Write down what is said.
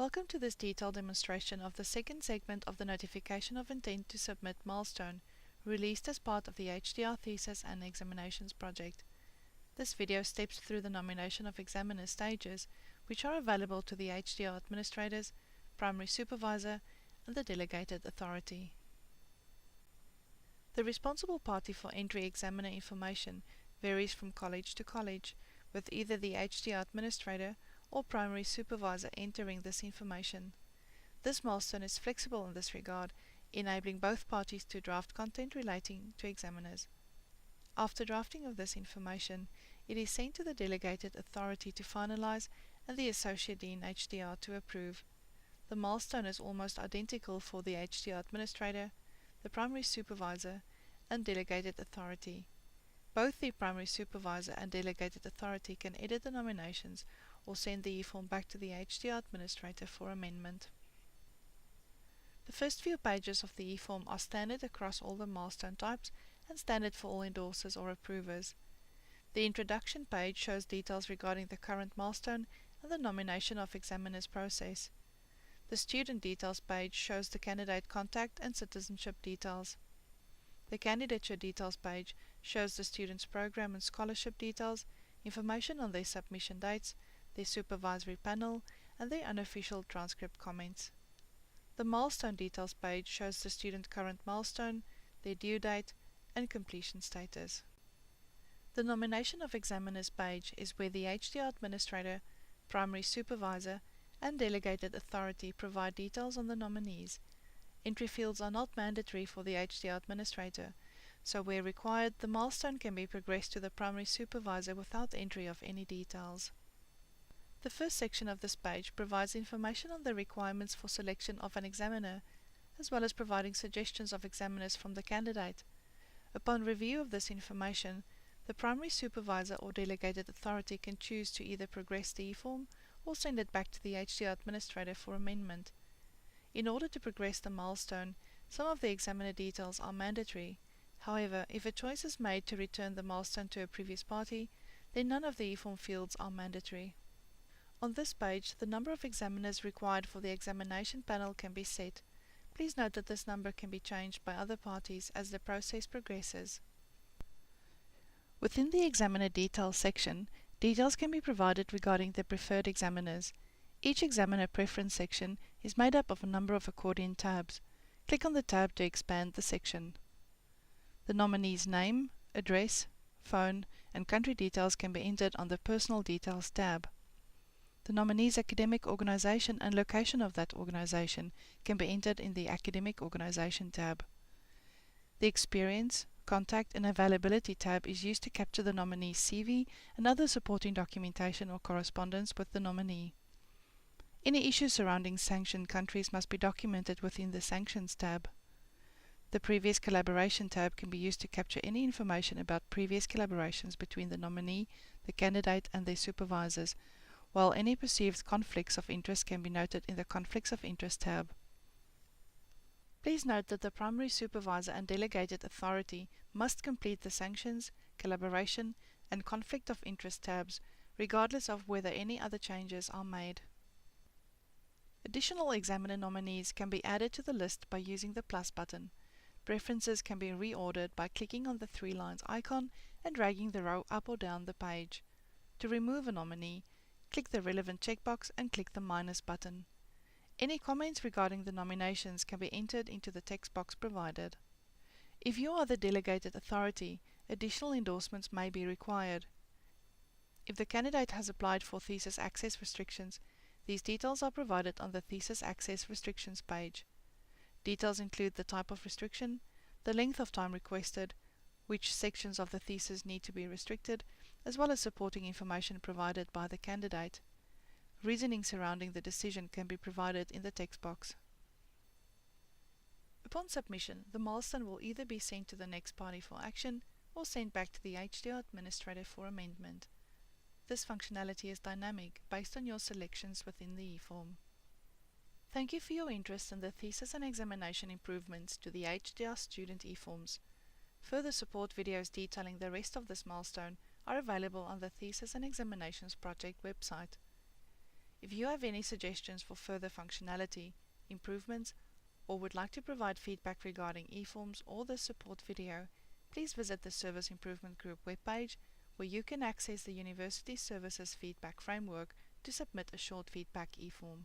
Welcome to this detailed demonstration of the second segment of the Notification of Intent to Submit milestone, released as part of the HDR Thesis and Examinations project. This video steps through the nomination of examiner stages, which are available to the HDR administrators, primary supervisor, and the delegated authority. The responsible party for entry examiner information varies from college to college, with either the HDR administrator or primary supervisor entering this information. This milestone is flexible in this regard, enabling both parties to draft content relating to examiners. After drafting of this information, it is sent to the delegated authority to finalize and the Associate Dean HDR to approve. The milestone is almost identical for the HDR administrator, the primary supervisor, and delegated authority. Both the primary supervisor and delegated authority can edit the nominations or send the e-form back to the HDR administrator for amendment. The first few pages of the e-form are standard across all the milestone types and standard for all endorsers or approvers. The introduction page shows details regarding the current milestone and the nomination of examiners process. The student details page shows the candidate contact and citizenship details. The candidature details page shows the student's program and scholarship details, information on their submission dates, their supervisory panel, and their unofficial transcript comments. The milestone details page shows the student current milestone, their due date, and completion status. The nomination of examiners page is where the HDR administrator, primary supervisor, and delegated authority provide details on the nominees. Entry fields are not mandatory for the HDR administrator, so where required, the milestone can be progressed to the primary supervisor without entry of any details. The first section of this page provides information on the requirements for selection of an examiner, as well as providing suggestions of examiners from the candidate. Upon review of this information, the primary supervisor or delegated authority can choose to either progress the e-form or send it back to the HDR administrator for amendment. In order to progress the milestone, some of the examiner details are mandatory. However, if a choice is made to return the milestone to a previous party, then none of the e-form fields are mandatory. On this page, the number of examiners required for the examination panel can be set. Please note that this number can be changed by other parties as the process progresses. Within the Examiner Details section, details can be provided regarding the preferred examiners. Each examiner preference section is made up of a number of accordion tabs. Click on the tab to expand the section. The nominee's name, address, phone, and country details can be entered on the Personal Details tab. The nominee's academic organization and location of that organization can be entered in the Academic Organization tab. The Experience, Contact, and Availability tab is used to capture the nominee's CV and other supporting documentation or correspondence with the nominee. Any issues surrounding sanctioned countries must be documented within the Sanctions tab. The Previous Collaboration tab can be used to capture any information about previous collaborations between the nominee, the candidate, and their supervisors, while any perceived conflicts of interest can be noted in the Conflicts of Interest tab. Please note that the primary supervisor and delegated authority must complete the Sanctions, Collaboration, and Conflict of Interest tabs, regardless of whether any other changes are made. Additional examiner nominees can be added to the list by using the plus button. Preferences can be reordered by clicking on the three lines icon and dragging the row up or down the page. To remove a nominee, click the relevant checkbox and click the minus button. Any comments regarding the nominations can be entered into the text box provided. If you are the delegated authority, additional endorsements may be required. If the candidate has applied for thesis access restrictions, these details are provided on the Thesis Access Restrictions page. Details include the type of restriction, the length of time requested, which sections of the thesis need to be restricted, as well as supporting information provided by the candidate. Reasoning surrounding the decision can be provided in the text box. Upon submission, the milestone will either be sent to the next party for action or sent back to the HDR administrator for amendment. This functionality is dynamic based on your selections within the e-form. Thank you for your interest in the thesis and examination improvements to the HDR student e-forms. Further support videos detailing the rest of this milestone are available on the Thesis and Examinations Project website. If you have any suggestions for further functionality, improvements, or would like to provide feedback regarding eForms or the support video, please visit the Service Improvement Group webpage, where you can access the University Services Feedback Framework to submit a short feedback eForm.